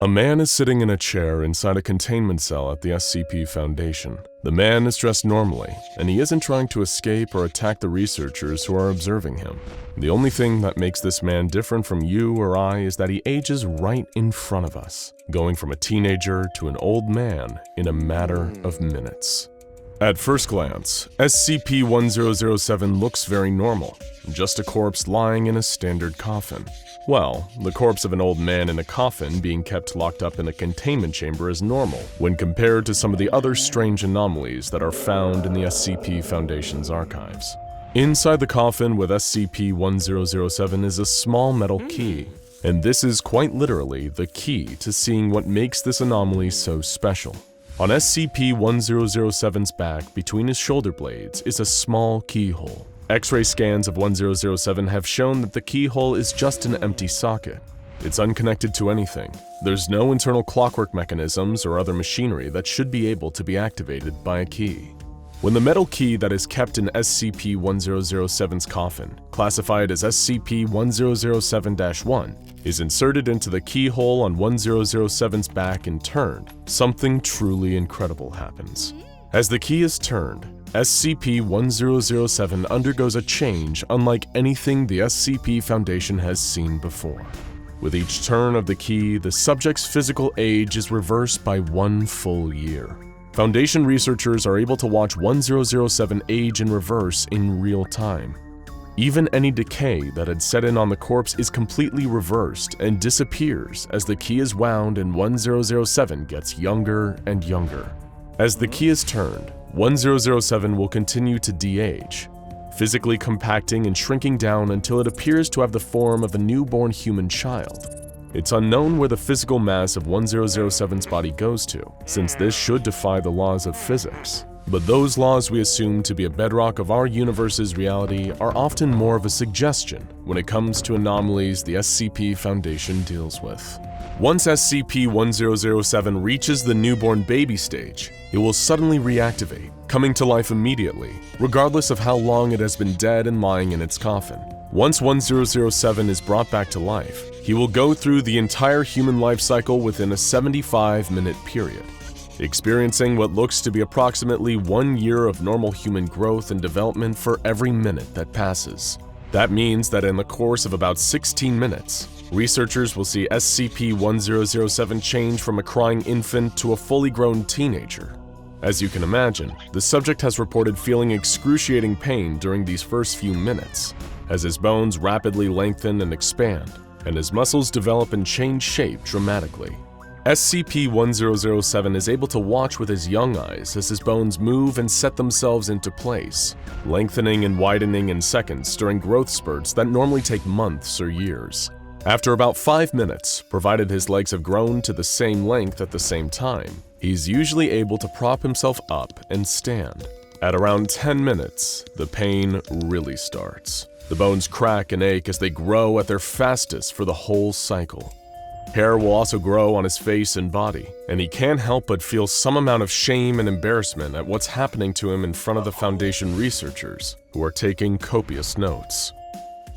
A man is sitting in a chair inside a containment cell at the SCP Foundation. The man is dressed normally, and he isn't trying to escape or attack the researchers who are observing him. The only thing that makes this man different from you or I is that he ages right in front of us, going from a teenager to an old man in a matter of minutes. At first glance, SCP-1007 looks very normal, just a corpse lying in a standard coffin. Well, the corpse of an old man in a coffin being kept locked up in a containment chamber is normal when compared to some of the other strange anomalies that are found in the SCP Foundation's archives. Inside the coffin with SCP-1007 is a small metal key, and this is quite literally the key to seeing what makes this anomaly so special. On SCP-1007's back, between his shoulder blades, is a small keyhole. X-ray scans of 1007 have shown that the keyhole is just an empty socket. It's unconnected to anything. There's no internal clockwork mechanisms or other machinery that should be able to be activated by a key. When the metal key that is kept in SCP-1007's coffin, classified as SCP-1007-1, is inserted into the keyhole on 1007's back and turned, something truly incredible happens. As the key is turned, SCP-1007 undergoes a change unlike anything the SCP Foundation has seen before. With each turn of the key, the subject's physical age is reversed by 1 full year. Foundation researchers are able to watch 1007 age in reverse in real time. Even any decay that had set in on the corpse is completely reversed and disappears as the key is wound and 1007 gets younger and younger. As the key is turned, 1007 will continue to de-age, physically compacting and shrinking down until it appears to have the form of a newborn human child. It's unknown where the physical mass of 1007's body goes to, since this should defy the laws of physics. But those laws we assume to be a bedrock of our universe's reality are often more of a suggestion when it comes to anomalies the SCP Foundation deals with. Once SCP-1007 reaches the newborn baby stage, it will suddenly reactivate, coming to life immediately, regardless of how long it has been dead and lying in its coffin. Once 1007 is brought back to life, he will go through the entire human life cycle within a 75-minute period, experiencing what looks to be approximately 1 year of normal human growth and development for every minute that passes. That means that in the course of about 16 minutes, researchers will see SCP-1007 change from a crying infant to a fully grown teenager. As you can imagine, the subject has reported feeling excruciating pain during these first few minutes, as his bones rapidly lengthen and expand, and his muscles develop and change shape dramatically. SCP-1007 is able to watch with his young eyes as his bones move and set themselves into place, lengthening and widening in seconds during growth spurts that normally take months or years. After about 5 minutes, provided his legs have grown to the same length at the same time, he's usually able to prop himself up and stand. At around 10 minutes, the pain really starts. The bones crack and ache as they grow at their fastest for the whole cycle. Hair will also grow on his face and body, and he can't help but feel some amount of shame and embarrassment at what's happening to him in front of the Foundation researchers, who are taking copious notes.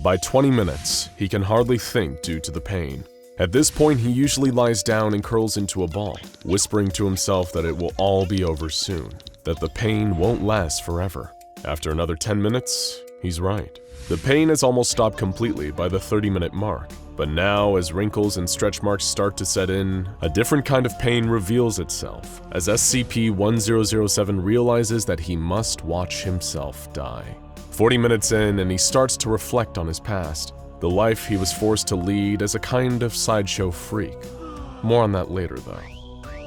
By 20 minutes, he can hardly think due to the pain. At this point, he usually lies down and curls into a ball, whispering to himself that it will all be over soon, that the pain won't last forever. After another 10 minutes, he's right. The pain has almost stopped completely by the 30-minute mark, but now as wrinkles and stretch marks start to set in, a different kind of pain reveals itself as SCP-1007 realizes that he must watch himself die. 40 minutes in, and he starts to reflect on his past, the life he was forced to lead as a kind of sideshow freak. More on that later, though.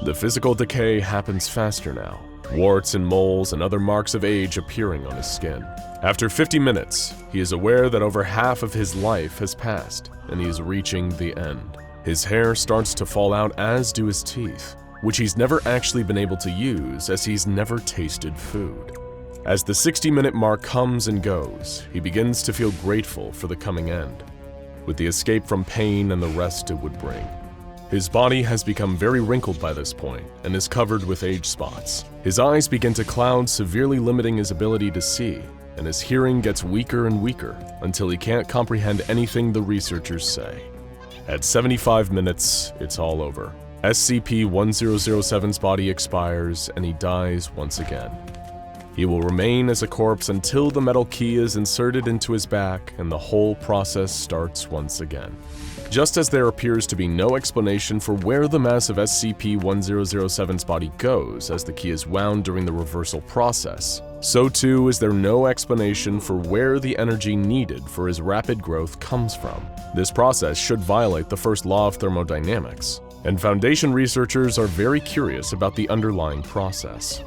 The physical decay happens faster now, warts and moles and other marks of age appearing on his skin. After 50 minutes, he is aware that over half of his life has passed, and he is reaching the end. His hair starts to fall out, as do his teeth, which he's never actually been able to use as he's never tasted food. As the 60-minute mark comes and goes, he begins to feel grateful for the coming end, with the escape from pain and the rest it would bring. His body has become very wrinkled by this point and is covered with age spots. His eyes begin to cloud, severely limiting his ability to see, and his hearing gets weaker and weaker until he can't comprehend anything the researchers say. At 75 minutes, it's all over. SCP-1007's body expires and he dies once again. He will remain as a corpse until the metal key is inserted into his back and the whole process starts once again. Just as there appears to be no explanation for where the mass of SCP-1007's body goes as the key is wound during the reversal process, so too is there no explanation for where the energy needed for his rapid growth comes from. This process should violate the first law of thermodynamics, and Foundation researchers are very curious about the underlying process.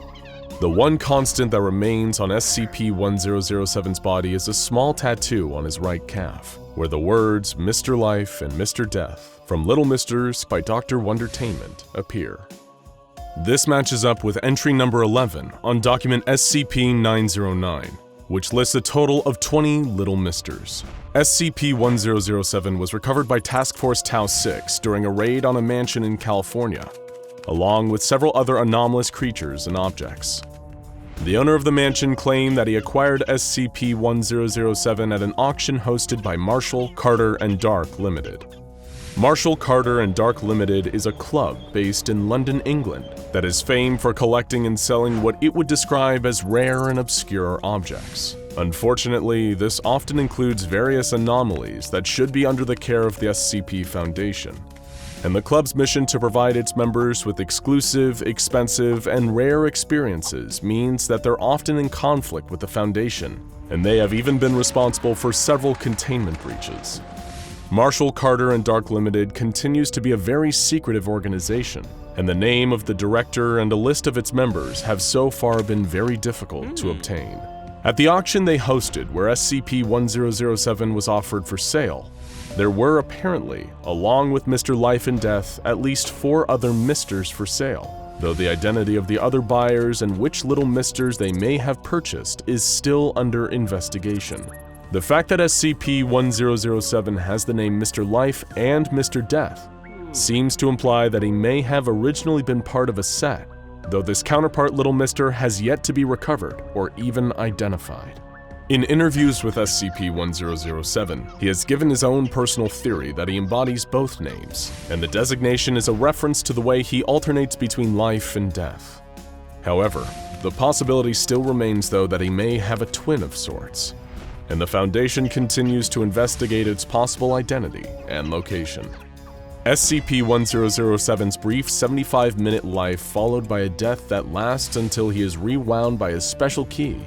The one constant that remains on SCP-1007's body is a small tattoo on his right calf, where the words Mr. Life and Mr. Death from Little Misters by Dr. Wondertainment appear. This matches up with entry number 11 on document SCP-909, which lists a total of 20 Little Misters. SCP-1007 was recovered by Task Force Tau-6 during a raid on a mansion in California, along with several other anomalous creatures and objects. The owner of the mansion claimed that he acquired SCP-1007 at an auction hosted by Marshall, Carter, and Dark Limited. Marshall, Carter, and Dark Limited is a club based in London, England, that is famed for collecting and selling what it would describe as rare and obscure objects. Unfortunately, this often includes various anomalies that should be under the care of the SCP Foundation, and the club's mission to provide its members with exclusive, expensive, and rare experiences means that they're often in conflict with the Foundation, and they have even been responsible for several containment breaches. Marshall, Carter, and Dark Limited continues to be a very secretive organization, and the name of the director and a list of its members have so far been very difficult to obtain. At the auction they hosted, where SCP-1007 was offered for sale, there were apparently, along with Mr. Life and Death, at least 4 other Misters for sale, though the identity of the other buyers and which Little Misters they may have purchased is still under investigation. The fact that SCP-1007 has the name Mr. Life and Mr. Death seems to imply that he may have originally been part of a set, though this counterpart Little Mister has yet to be recovered or even identified. In interviews with SCP-1007, he has given his own personal theory that he embodies both names, and the designation is a reference to the way he alternates between life and death. However, the possibility still remains though that he may have a twin of sorts, and the Foundation continues to investigate its possible identity and location. SCP-1007's brief 75-minute life followed by a death that lasts until he is rewound by a special key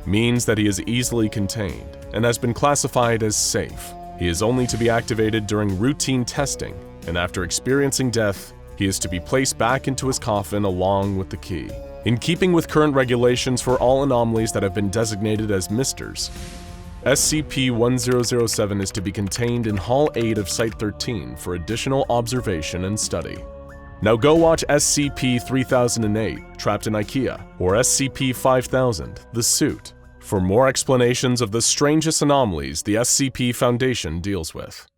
means that he is easily contained and has been classified as safe. He is only to be activated during routine testing, and after experiencing death, he is to be placed back into his coffin along with the key. In keeping with current regulations for all anomalies that have been designated as Misters, SCP-1007 is to be contained in Hall 8 of Site-13 for additional observation and study. Now go watch SCP-3008, Trapped in IKEA, or SCP-5000, The Suit, for more explanations of the strangest anomalies the SCP Foundation deals with.